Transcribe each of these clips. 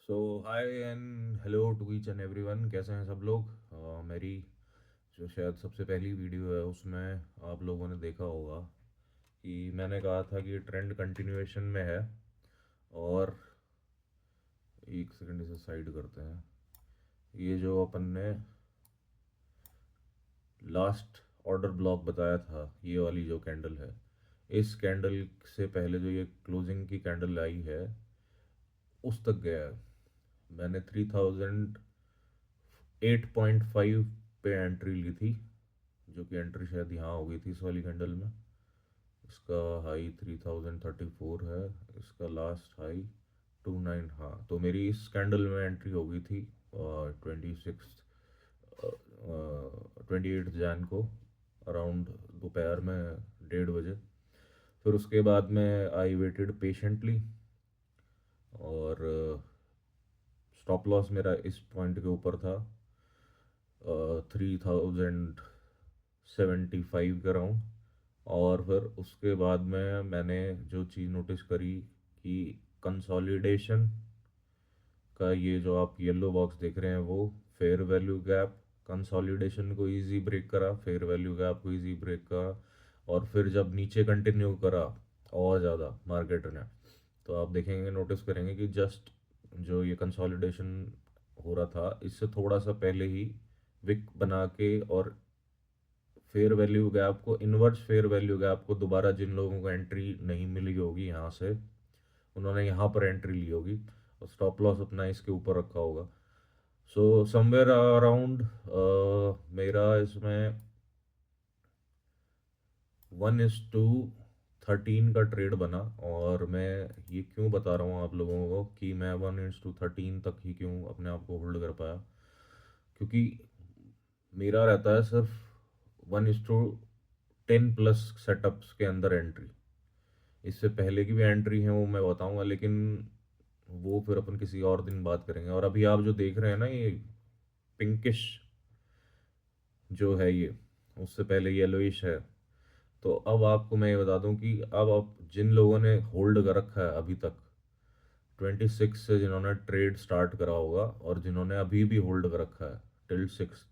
So hi and hello to each and everyone, कैसे हैं सब लोग। मेरी जो शायद सबसे पहली वीडियो है उसमें आप लोगों ने देखा होगा कि मैंने कहा था कि ट्रेंड कंटिन्यूएशन में है। और एक सेकंड इसे साइड करते हैं। ये जो अपन ने लास्ट ऑर्डर ब्लॉक बताया था, ये वाली जो कैंडल है, इस कैंडल से पहले जो ये क्लोजिंग की कैंडल आई है उस तक गया है। मैंने 3008.5 पे एंट्री ली थी, जो कि एंट्री शायद यहाँ हो गई थी इस वाली कैंडल में। इसका हाई 3034 है, इसका लास्ट हाई 29। हाँ, तो मेरी इस कैंडल में एंट्री हो गई थी 26 28 जैन को, अराउंड दोपहर में 1:30 बजे। फिर उसके बाद में आई वेटेड पेशेंटली, और स्टॉप लॉस मेरा इस पॉइंट के ऊपर था 3075 के राउंड। और फिर उसके बाद में मैंने जो चीज़ नोटिस करी कि कंसोलिडेशन का ये जो आप येलो बॉक्स देख रहे हैं वो फेयर वैल्यू गैप कंसोलिडेशन को इजी ब्रेक करा, फेयर वैल्यू गैप को इजी ब्रेक करा। और फिर जब नीचे कंटिन्यू करा और ज़्यादा मार्केट ने, तो आप देखेंगे, नोटिस करेंगे कि जस्ट जो ये कंसोलिडेशन हो रहा था इससे थोड़ा सा पहले ही विक बना के और फेयर वैल्यू गैप को, इन्वर्स फेयर वैल्यू गैप को, दोबारा जिन लोगों को एंट्री नहीं मिली होगी यहाँ से, उन्होंने यहाँ पर एंट्री ली होगी और स्टॉप लॉस अपना इसके ऊपर रखा होगा। सो समवेयर अराउंड मेरा इसमें 1:13 का ट्रेड बना। और मैं ये क्यों बता रहा हूँ आप लोगों को कि मैं 1:13 तक ही क्यों अपने आप को होल्ड कर पाया, क्योंकि मेरा रहता है सिर्फ 1:10 प्लस सेटअप्स के अंदर एंट्री। इससे पहले की भी एंट्री है वो मैं बताऊंगा, लेकिन वो फिर अपन किसी और दिन बात करेंगे। और अभी आप जो देख रहे हैं ना, ये पिंकिश जो है ये, उससे पहले येलोइश है। तो अब आपको मैं ये बता दूं कि अब आप जिन लोगों ने होल्ड कर रखा है अभी तक, 26 से जिन्होंने ट्रेड स्टार्ट करा होगा और जिन्होंने अभी भी होल्ड कर रखा है टिल 6,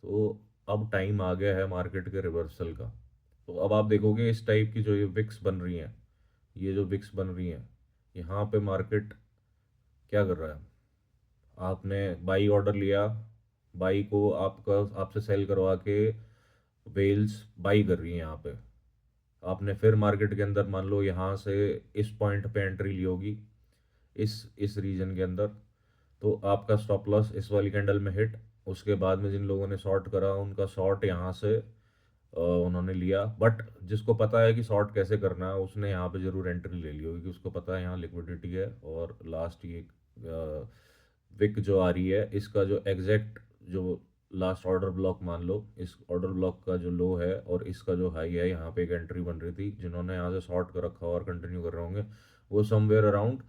तो अब टाइम आ गया है मार्केट के रिवर्सल का। तो अब आप देखोगे इस टाइप की जो ये विक्स बन रही हैं, ये जो विक्स बन रही हैं, यहाँ पे मार्केट क्या कर रहा है। आपने बाई ऑर्डर लिया, बाई को आपका आपसे सेल करवा के वेल्स बाई कर रही है यहाँ पे। आपने फिर मार्केट के अंदर मान लो यहाँ से इस पॉइंट पे एंट्री ली होगी, इस रीजन के अंदर, तो आपका स्टॉप लॉस इस वाली कैंडल में हिट। उसके बाद में जिन लोगों ने शॉर्ट करा उनका शॉर्ट यहाँ से उन्होंने लिया, बट जिसको पता है कि शॉर्ट कैसे करना है उसने यहाँ पे जरूर एंट्री ले ली होगी, कि उसको पता है यहाँ लिक्विडिटी है। और लास्ट ये विक जो आ रही है, इसका जो एग्जैक्ट जो लास्ट ऑर्डर ब्लॉक मान लो, इस ऑर्डर ब्लॉक का जो लो है और इसका जो हाई है, यहाँ पे एक एंट्री बन रही थी। जिन्होंने यहाँ से शॉर्ट कर रखा और कंटिन्यू कर रहे होंगे वो समवेयर अराउंड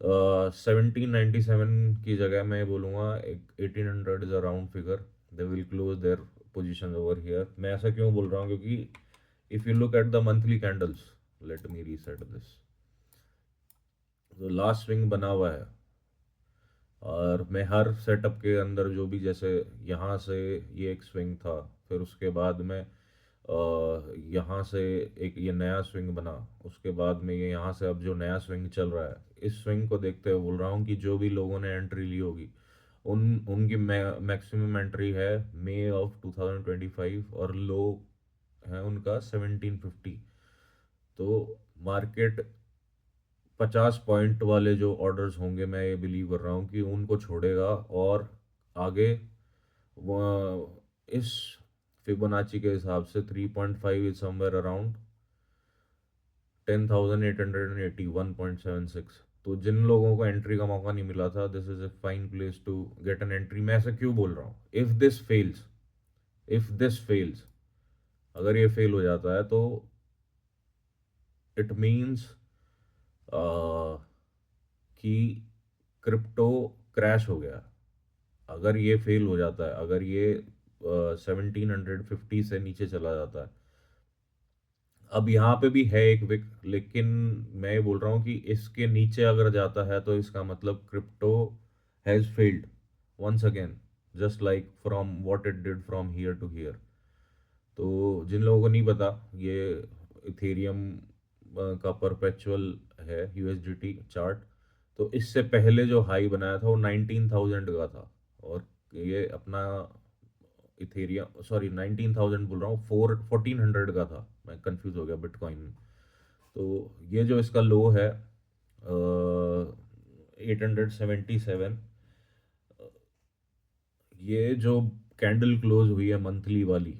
1797 की जगह मैं बोलूँगा 1800 is around figure, they will close their position over here. मैं ऐसा क्यों बोल रहा हूँ, क्योंकि if you look at the monthly candles, let me reset this, तो लास्ट स्विंग बना हुआ है। और मैं हर सेटअप के अंदर जो भी, जैसे यहाँ से ये एक स्विंग था, फिर उसके बाद में यहाँ से एक ये नया स्विंग बना, उसके बाद में ये यहाँ से अब जो नया स्विंग चल रहा है, इस स्विंग को देखते हुए बोल रहा हूँ कि जो भी लोगों ने एंट्री ली होगी उनकी मैक्सिमम एंट्री है मई ऑफ 2025, और लो है उनका 1750। तो मार्केट 50 पॉइंट वाले जो ऑर्डर्स होंगे, मैं ये बिलीव कर रहा हूँ कि उनको छोड़ेगा और आगे वो इस फिबोनाची के हिसाब से 3.5 इज समवेयर अराउंड 10,881.76। तो जिन लोगों को एंट्री का मौका नहीं मिला था, this is a fine place to get an entry. मैं ऐसा क्यों बोल रहा हूँ, इफ दिस फेल्स, अगर ये फेल हो जाता है तो इट मीन्स कि क्रिप्टो क्रैश हो गया। अगर ये फेल हो जाता है, अगर ये 1750 से नीचे चला जाता है, अब यहाँ पे भी है एक विक, लेकिन मैं ये बोल रहा हूँ कि इसके नीचे अगर जाता है तो इसका मतलब crypto has failed once again, just like from what it did from here to here. तो जिन लोगों को नहीं पता, ये इथेरियम का परपेचुअल है यूएसडीटी चार्ट। तो इससे पहले जो हाई बनाया था वो 19,000 का था। और ये अपना इथेरियम, सॉरी 19,000 बोल रहा हूँ, 1400 का था, मैं कंफ्यूज हो गया बिटकॉइन में। तो ये जो इसका लो है 877, ये जो कैंडल क्लोज हुई है मंथली वाली,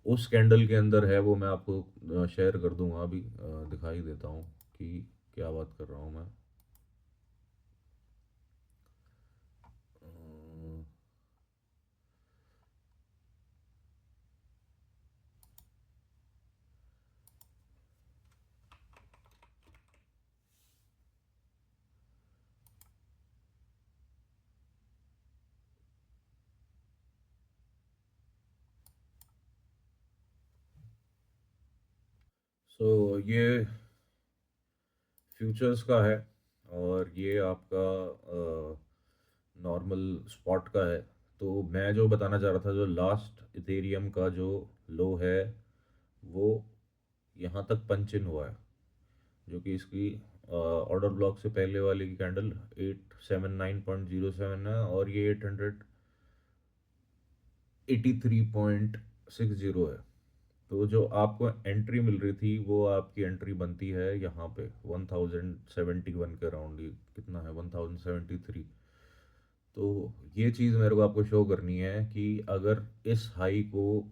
उस कैंडल के अंदर है वो। मैं आपको शेयर कर दूंगा अभी, दिखाई देता हूँ कि क्या बात कर रहा हूँ मैं। सो ये फ्यूचर्स का है, और ये आपका नॉर्मल स्पॉट का है। तो मैं जो बताना चाह रहा था, जो लास्ट इथेरियम का जो लो है वो यहाँ तक पंच इन हुआ है, जो कि इसकी ऑर्डर ब्लॉक से पहले वाली की कैंडल 879.07 है, और ये 883.60 है। तो जो आपको एंट्री मिल रही थी वो आपकी एंट्री बनती है यहाँ पे 1071 के अराउंड, ये कितना है 1073। तो ये चीज़ मेरे को आपको शो करनी है कि अगर इस हाई को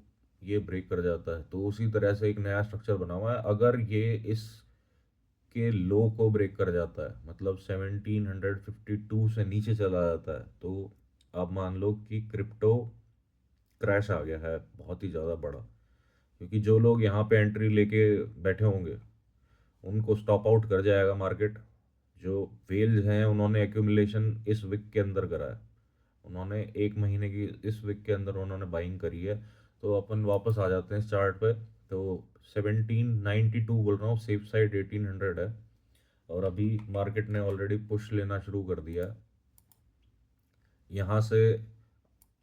ये ब्रेक कर जाता है, तो उसी तरह से एक नया स्ट्रक्चर बना हुआ है। अगर ये इस के लो को ब्रेक कर जाता है, मतलब 1752 से नीचे चला जाता है, तो आप मान लो कि क्रिप्टो क्रैश आ गया है बहुत ही ज़्यादा बड़ा। क्योंकि जो लोग यहाँ पे एंट्री लेके बैठे होंगे उनको स्टॉप आउट कर जाएगा मार्केट। जो वेल्स हैं उन्होंने एक्यूमुलेशन इस वीक के अंदर करा है, उन्होंने एक महीने की इस वीक के अंदर उन्होंने बाइंग करी है। तो अपन वापस आ जाते हैं इस चार्ट पे। तो 1792 बोल रहा हूँ, सेफ साइड 1800 है, और अभी मार्केट ने ऑलरेडी पुश लेना शुरू कर दिया है। यहाँ से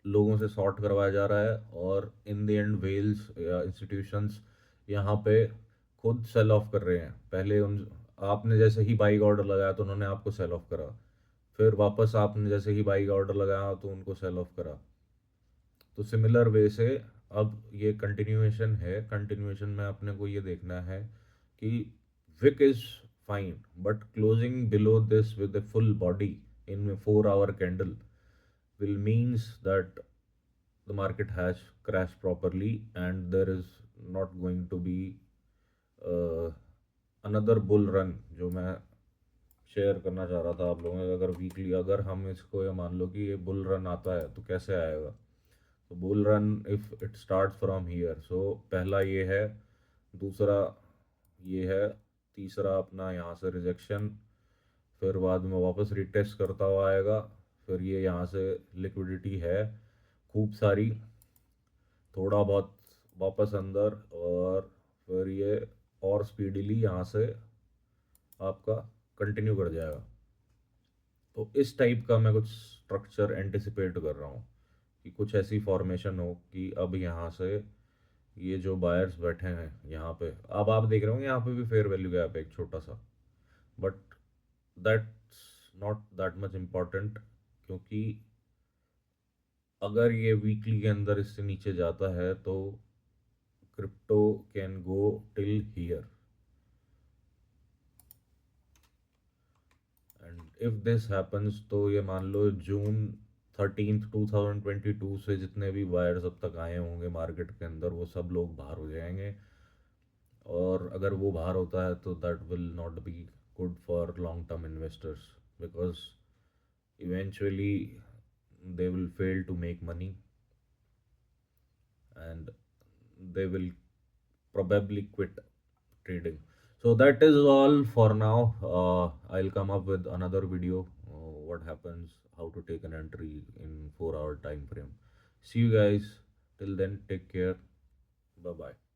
लोगों से सॉर्ट करवाया जा रहा है, और इन द एंड वेल्स या इंस्टीट्यूशंस यहाँ पे खुद सेल ऑफ कर रहे हैं। पहले उन आपने जैसे ही बाई का ऑर्डर लगाया तो उन्होंने आपको सेल ऑफ करा, फिर वापस आपने जैसे ही बाई का ऑर्डर लगाया तो उनको सेल ऑफ करा। तो सिमिलर वे से अब ये कंटिन्यूएशन है। कंटिन्यूएशन में अपने को ये देखना है कि wick is fine, but closing below this with the full body in 4 hour candle will means that the market has crashed properly, and there is not going to be uh, another bull run, जो मैं share करना चाह रहा था आप लोगों से। अगर वीकली अगर हम इसको ये मान लो कि ये बुल रन आता है तो कैसे आएगा। तो bull run if it start from here, so पहला ये है, दूसरा ये है, तीसरा अपना यहाँ से रिजेक्शन, फिर बाद में वापस रिटेस्ट करता हुआ आएगा, फिर ये यहाँ से लिक्विडिटी है खूब सारी, थोड़ा बहुत वापस अंदर, और फिर ये और स्पीडीली यहाँ से आपका कंटिन्यू कर जाएगा। तो इस टाइप का मैं कुछ स्ट्रक्चर एंटिसिपेट कर रहा हूँ कि कुछ ऐसी फॉर्मेशन हो कि अब यहाँ से ये जो बायर्स बैठे हैं यहाँ पे, अब आप देख रहे होंगे यहाँ पे भी फेयर वैल्यू गैप है एक छोटा सा, but that's not that much important. क्योंकि अगर ये वीकली के अंदर इससे नीचे जाता है तो crypto can go till here, and if this happens तो ये मान लो जून 13 2022 से जितने भी बायर्स अब तक आए होंगे मार्केट के अंदर वो सब लोग बाहर हो जाएंगे। और अगर वो बाहर होता है तो that will not be good for long term investors, because eventually they will fail to make money, and they will probably quit trading. So that is all for now. I'll come up with another video, what happens, how to take an entry in 4 hour time frame. See you guys. Till then, take care. Bye bye.